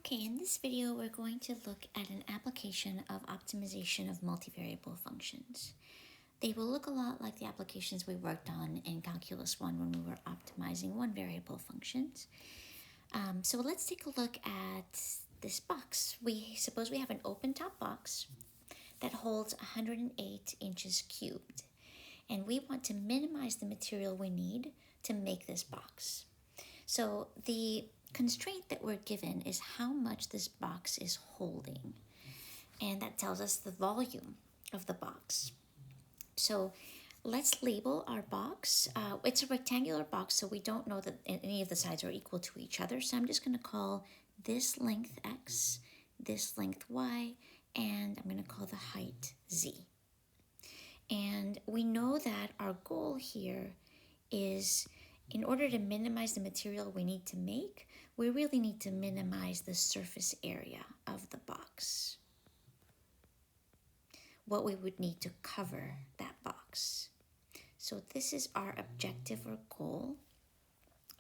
Okay, in this video, we're going to look at an application of optimization of multivariable functions. They will look a lot like the applications we worked on in Calculus 1 when we were optimizing one variable functions. So let's take a look at this box. Suppose we have an open top box that holds 108 inches cubed, and we want to minimize the material we need to make this box. So the constraint that we're given is how much this box is holding, and that tells us the volume of the box. So let's label our box. It's a rectangular box, so we don't know that any of the sides are equal to each other. So I'm just going to call this length x, this length y, and I'm going to call the height z. And we know that our goal here is, in order to minimize the material we need to make, we really need to minimize the surface area of the box, what we would need to cover that box. So this is our objective or goal.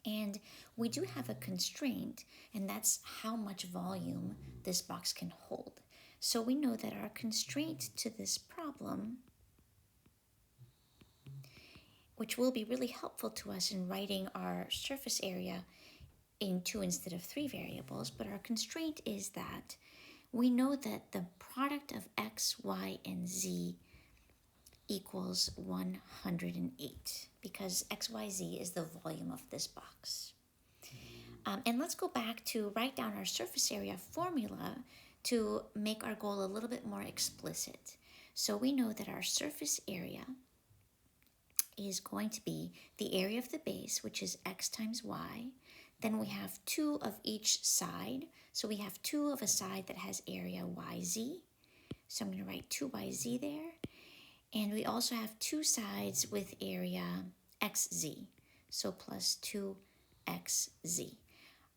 And we do have a constraint, and that's how much volume this box can hold. So we know that our constraint to this problem, which will be really helpful to us in writing our surface area in 2 instead of 3 variables, but our constraint is that we know that the product of x, y, and z equals 108 because x, y, z is the volume of this box. And let's go back to write down our surface area formula to make our goal a little bit more explicit. So we know that our surface area is going to be the area of the base, which is x times y. Then we have 2 of each side. So we have 2 of a side that has area yz. So I'm going to write 2yz there. And we also have 2 sides with area xz. So plus 2xz.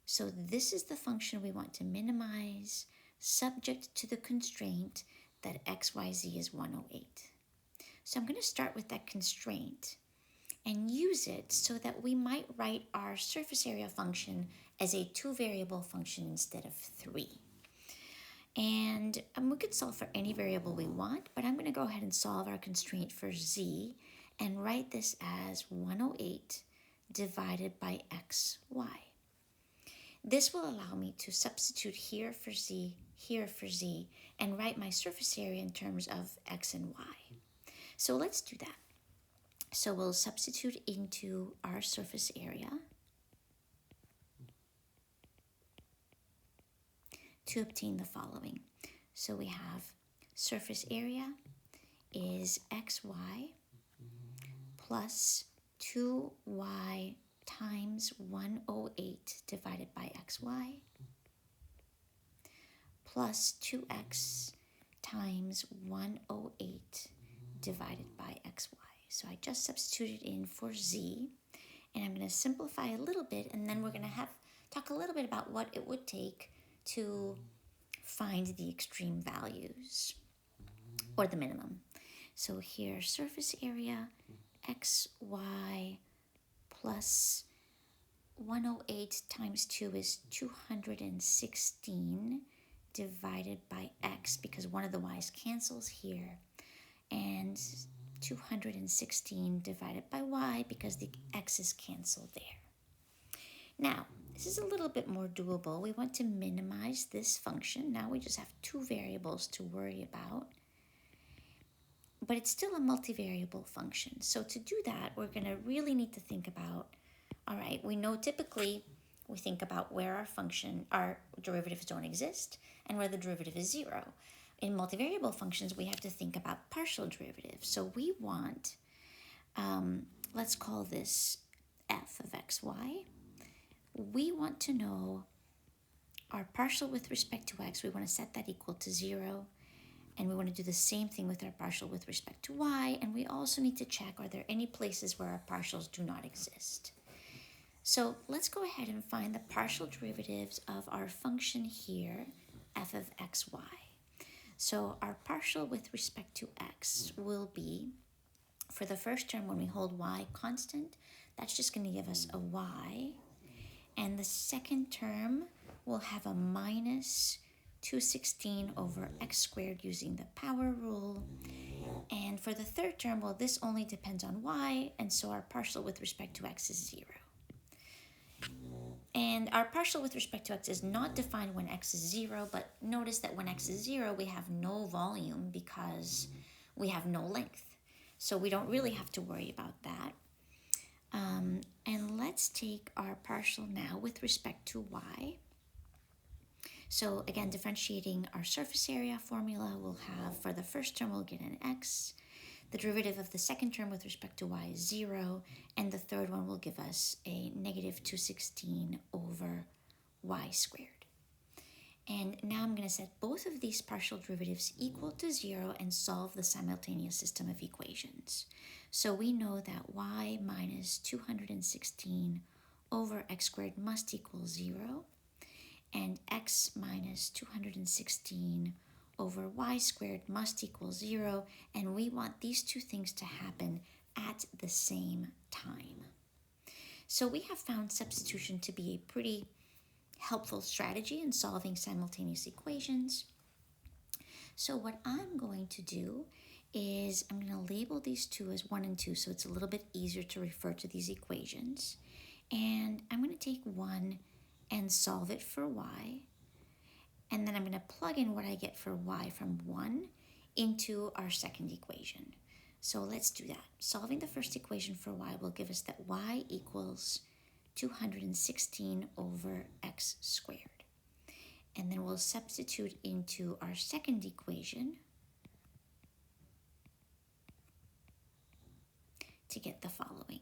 So this is the function we want to minimize, subject to the constraint that xyz is 108. So I'm going to start with that constraint and use it so that we might write our surface area function as a 2-variable function instead of 3. And we could solve for any variable we want, but I'm going to go ahead and solve our constraint for z and write this as 108 divided by xy. This will allow me to substitute here for z, and write my surface area in terms of x and y. So let's do that. So we'll substitute into our surface area to obtain the following. So we have surface area is xy plus 2y times 108 divided by xy plus 2x times 108 divided by xy. So I just substituted in for z, and I'm going to simplify a little bit, and then we're going to talk a little bit about what it would take to find the extreme values or the minimum. So here, surface area xy plus 108 times 2 is 216 divided by x, because one of the y's cancels here, and 216 divided by y because the x's cancel there. Now, this is a little bit more doable. We want to minimize this function. Now we just have 2 variables to worry about, but it's still a multivariable function. So to do that, we're going to really need to think about, all right, we know typically we think about where our derivatives don't exist and where the derivative is 0. In multivariable functions, we have to think about partial derivatives. So we want, let's call this f of xy. We want to know our partial with respect to x. We want to set that equal to 0. And we want to do the same thing with our partial with respect to y. And we also need to check, are there any places where our partials do not exist? So let's go ahead and find the partial derivatives of our function here, f of xy. So our partial with respect to x will be, for the first term when we hold y constant, that's just going to give us a y. And the second term we'll have a minus 216 over x squared using the power rule. And for the third term, well, this only depends on y, and so our partial with respect to x is 0. And our partial with respect to x is not defined when x is 0, but notice that when x is 0, we have no volume because we have no length. So we don't really have to worry about that. And let's take our partial now with respect to y. So again, differentiating our surface area formula, we'll have, for the first term, we'll get an x. The derivative of the second term with respect to y is 0, and the third one will give us a negative 216 over y squared. And now I'm going to set both of these partial derivatives equal to 0 and solve the simultaneous system of equations. So we know that y minus 216 over x squared must equal 0, and x minus 216 over y squared must equal 0, and we want these two things to happen at the same time. So we have found substitution to be a pretty helpful strategy in solving simultaneous equations. So what I'm going to do is I'm going to label these two as 1 and 2, so it's a little bit easier to refer to these equations. And I'm going to take 1 and solve it for y. And then I'm going to plug in what I get for y from 1 into our second equation. So let's do that. Solving the first equation for y will give us that y equals 216 over x squared. And then we'll substitute into our second equation to get the following.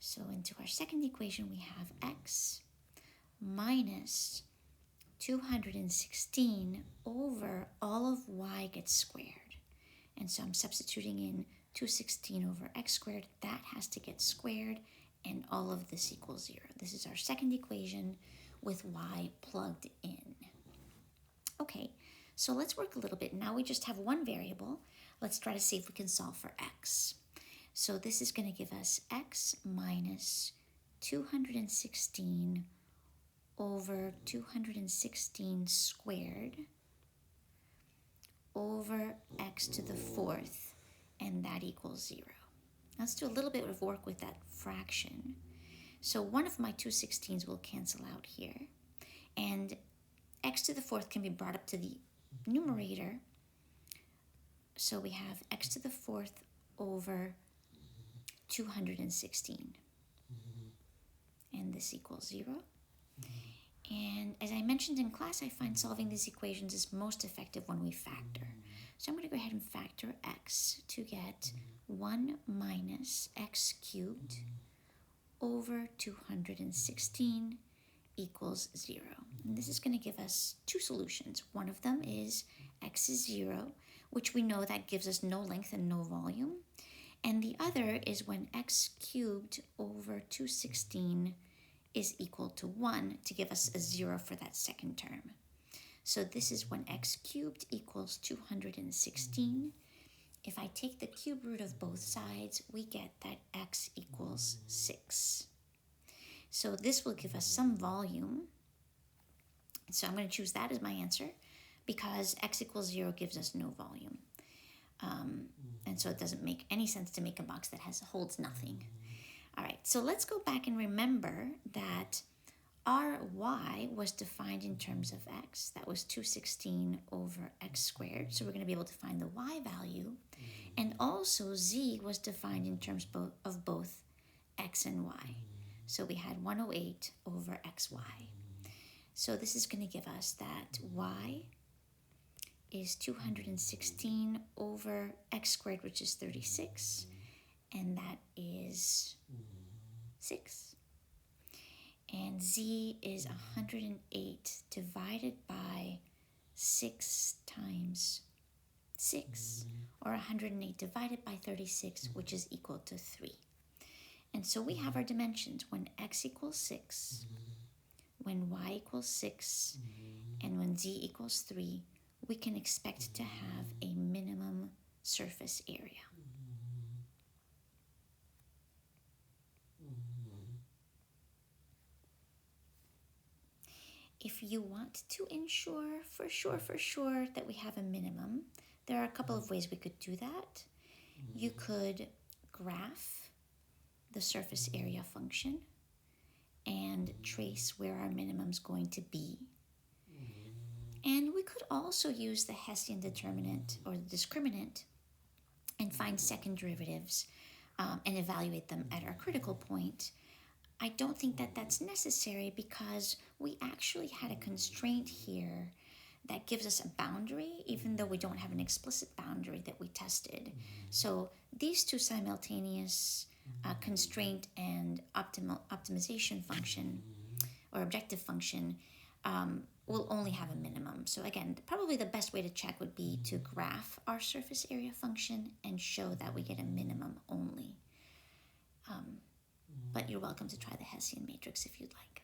So into our second equation, we have x minus 216 over all of y gets squared. And so I'm substituting in 216 over x squared. That has to get squared, and all of this equals 0. This is our second equation with y plugged in. Okay, so let's work a little bit. Now we just have one variable. Let's try to see if we can solve for x. So this is going to give us x minus 216 over 216 squared over x to the fourth, and that equals 0. Let's do a little bit of work with that fraction. So one of my 216s will cancel out here, and x to the fourth can be brought up to the numerator. So we have x to the fourth over 216, and this equals 0. And as I mentioned in class, I find solving these equations is most effective when we factor. So I'm going to go ahead and factor x to get 1 minus x cubed over 216 equals 0. And this is going to give us two solutions. One of them is x is 0, which we know that gives us no length and no volume. And the other is when x cubed over 216 is equal to 1 to give us a 0 for that second term. So this is when x cubed equals 216. If I take the cube root of both sides, we get that x equals 6. So this will give us some volume. So I'm going to choose that as my answer because x equals 0 gives us no volume. And so it doesn't make any sense to make a box that holds nothing. All right, so let's go back and remember that our y was defined in terms of x. That was 216 over x squared. So we're going to be able to find the y value. And also z was defined in terms of both x and y. So we had 108 over xy. So this is going to give us that y is 216 over x squared, which is 36. And that is 6. And z is 108 divided by 6 times 6, or 108 divided by 36, which is equal to 3. And so we have our dimensions when x equals 6, when y equals 6, and when z equals 3, we can expect to have a minimum surface area. if you want to ensure for sure that we have a minimum, there are a couple of ways we could do that. You could graph the surface area function and trace where our minimum is going to be. And we could also use the Hessian determinant or the discriminant and find second derivatives and evaluate them at our critical point. I don't think that that's necessary because we actually had a constraint here that gives us a boundary, even though we don't have an explicit boundary that we tested. So these two simultaneous constraint and optimization function or objective function will only have a minimum. So again, probably the best way to check would be to graph our surface area function and show that we get a minimum only. But you're welcome to try the Hessian matrix if you'd like.